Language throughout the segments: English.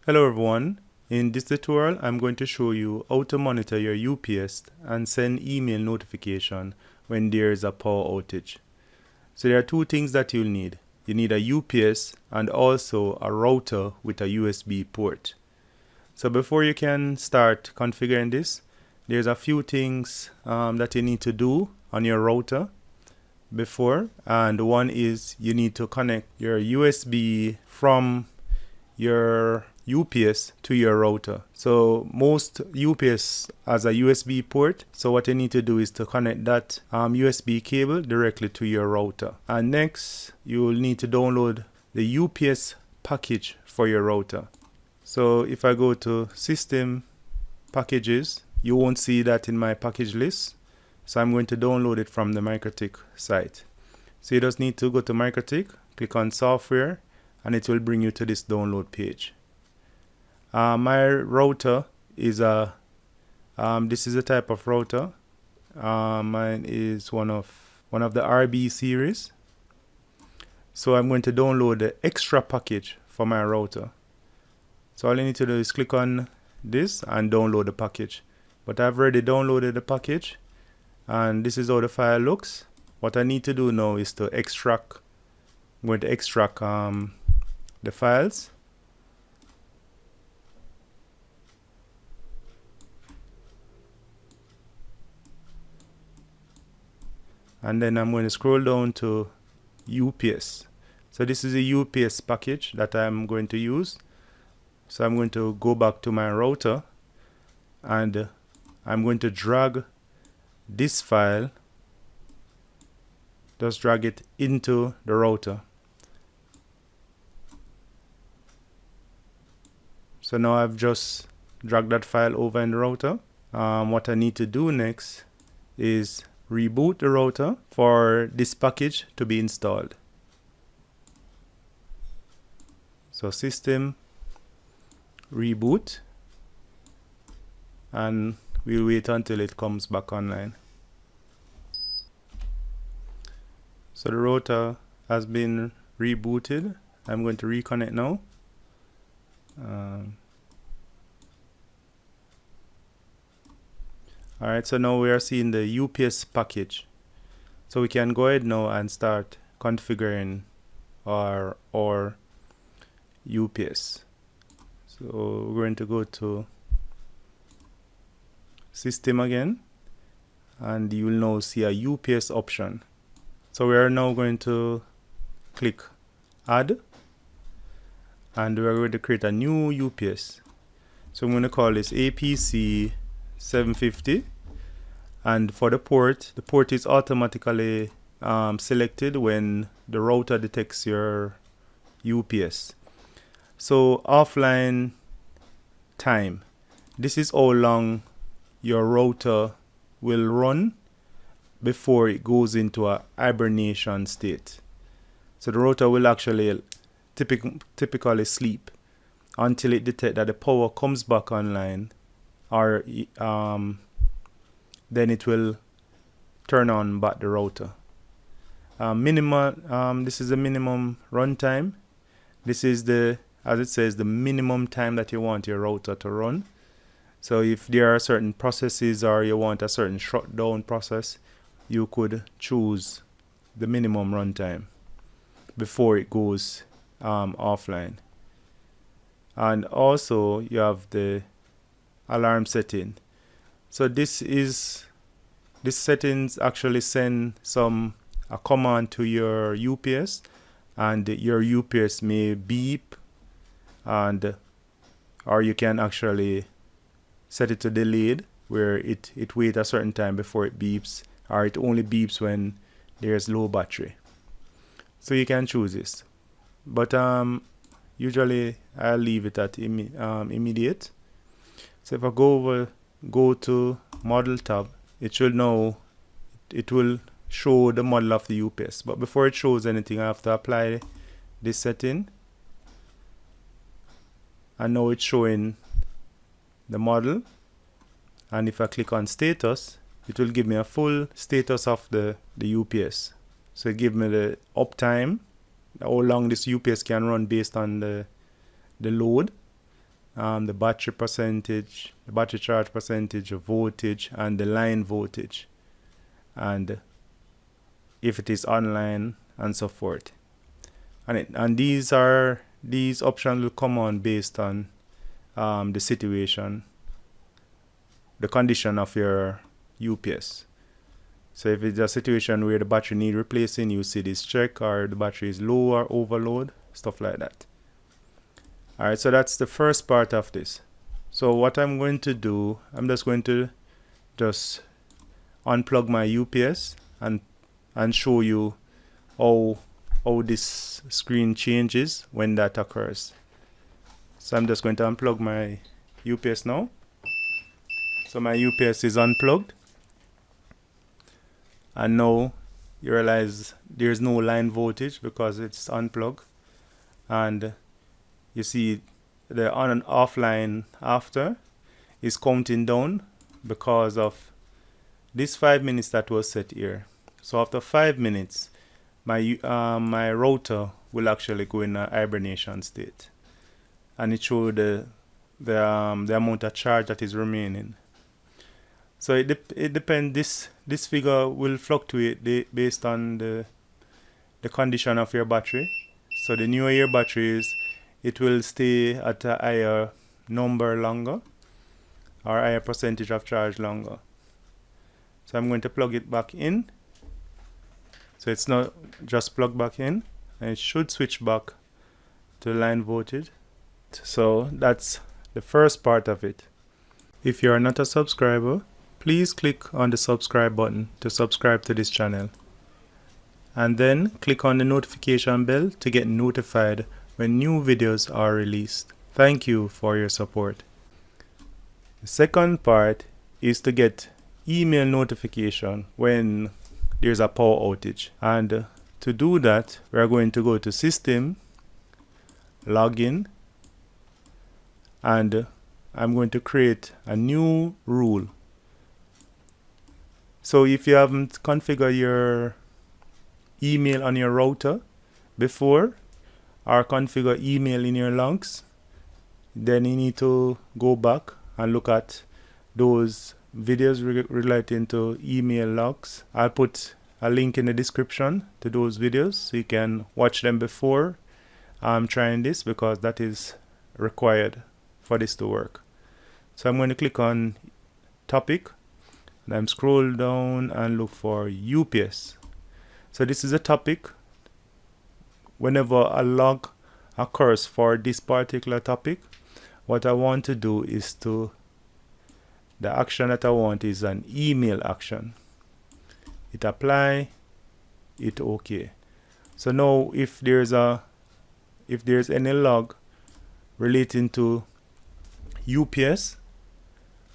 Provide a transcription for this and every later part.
Hello everyone, in this tutorial I'm going to show you how to monitor your UPS and send email notification when there is a power outage. So there are two things that you'll need. You need a UPS and also a router with a USB port. So before you can start configuring this, there's a few things that you need to do on your router before, and one is you need to connect your USB from your UPS to your router. So most UPS has a USB port, so what you need to do is to connect that USB cable directly to your router. And next you will need to download the UPS package for your router. So if I go to System Packages, you won't see that in my package list, so I'm going to download it from the MikroTik site. So you just need to go to MikroTik, click on Software, and it will bring you to this download page. My router is this is a type of router. Mine is one of the RB series. So I'm going to download the extra package for my router. So all you need to do is click on this and download the package. But I've already downloaded the package, and this is how the file looks. What I need to do now is to extract. I'm going to extract the files. And then I'm going to scroll down to UPS. So this is a UPS package that I'm going to use. So I'm going to go back to my router, and I'm going to drag this file, just drag it into the router. So now I've just dragged that file over in the router. What I need to do next is reboot the router for this package to be installed. So System Reboot, and we'll wait until it comes back online. So the router has been rebooted. I'm going to reconnect now. Alright, so now we are seeing the UPS package. So we can go ahead now and start configuring our UPS. So we're going to go to System again, and you will now see a UPS option. So we are now going to click Add, and we're going to create a new UPS. So I'm going to call this APC 750, and for the port is automatically selected when the router detects your UPS. So offline time, this is how long your router will run before it goes into a hibernation state. So the router will actually typically sleep until it detects that the power comes back online, or then it will turn on back the router. This is the minimum runtime. This is the, as it says, the minimum time that you want your router to run. So if there are certain processes or you want a certain shutdown process, you could choose the minimum runtime before it goes offline. And also you have the alarm setting. So this settings actually send a command to your UPS, and your UPS may beep, or you can actually set it to delayed, where it waits a certain time before it beeps, or it only beeps when there's low battery. So you can choose this, but usually I'll leave it at immediate. So if I go to model tab, it will show the model of the UPS. But before it shows anything, I have to apply this setting, and now it's showing the model. And if I click on status, it will give me a full status of the UPS. So it gives me the uptime, how long this UPS can run based on the load, the battery percentage, the battery charge percentage, the voltage, and the line voltage, and if it is online, and so forth. And these options will come on based on the situation, the condition of your UPS. So if it's a situation where the battery need replacing, you see this check, or the battery is low or overload, stuff like that. Alright, so that's the first part of this. So what I'm going to do, I'm just going to unplug my UPS and show you how this screen changes when that occurs. So I'm just going to unplug my UPS now. So my UPS is unplugged, and now you realize there's no line voltage because it's unplugged, and you see the on and off line after is counting down because of this 5 minutes that was set here. So after 5 minutes, my router will actually go in a hibernation state, and it shows the amount of charge that is remaining. So it depends. This figure will fluctuate based on the condition of your battery. So the newer your battery is, it will stay at a higher number longer, or higher percentage of charge longer. So I'm going to plug it back in. So it's not just plugged back in, and it should switch back to line voltage. So that's the first part of it. If you are not a subscriber, please click on the subscribe button to subscribe to this channel, and then click on the notification bell to get notified when new videos are released. Thank you for your support. The second part is to get email notification when there's a power outage, and to do that we are going to go to System, Login, and I'm going to create a new rule. So if you haven't configured your email on your router before, or configure email in your logs, then you need to go back and look at those videos relating to email logs. I'll put a link in the description to those videos so you can watch them before I'm trying this, because that is required for this to work. So I'm going to click on Topic, and I'm scroll down and look for UPS. So this is a topic. Whenever a log occurs for this particular topic, what I want to do is the action that I want is an email action. Hit apply, hit OK. So now if there's any log relating to UPS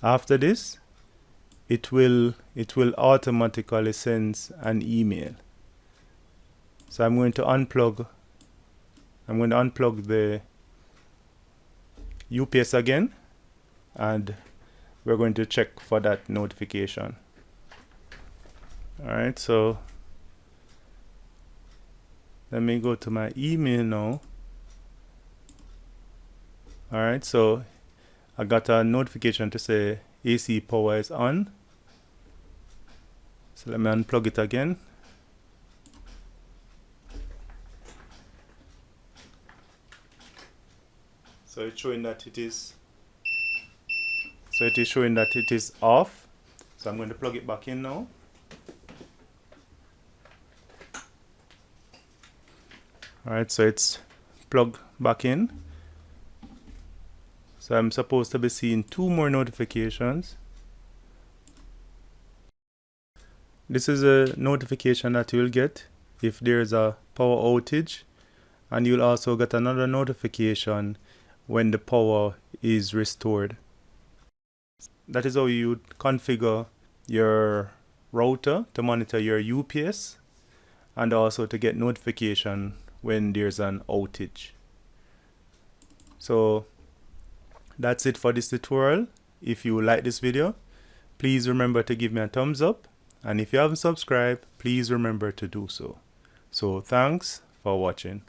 after this, it will automatically send an email. So I'm going to unplug the UPS again, and we're going to check for that notification. Alright, so let me go to my email now. Alright, so I got a notification to say AC power is on. So let me unplug it again. So it's showing that it is off. So I'm going to plug it back in now. Alright, so it's plugged back in. So I'm supposed to be seeing 2 more notifications. This is a notification that you'll get if there's a power outage, and you'll also get another notification when the power is restored. That is how you configure your router to monitor your UPS, and also to get notification when there's an outage. So that's it for this tutorial. If you like this video, please remember to give me a thumbs up, and if you haven't subscribed, please remember to do so. So thanks for watching.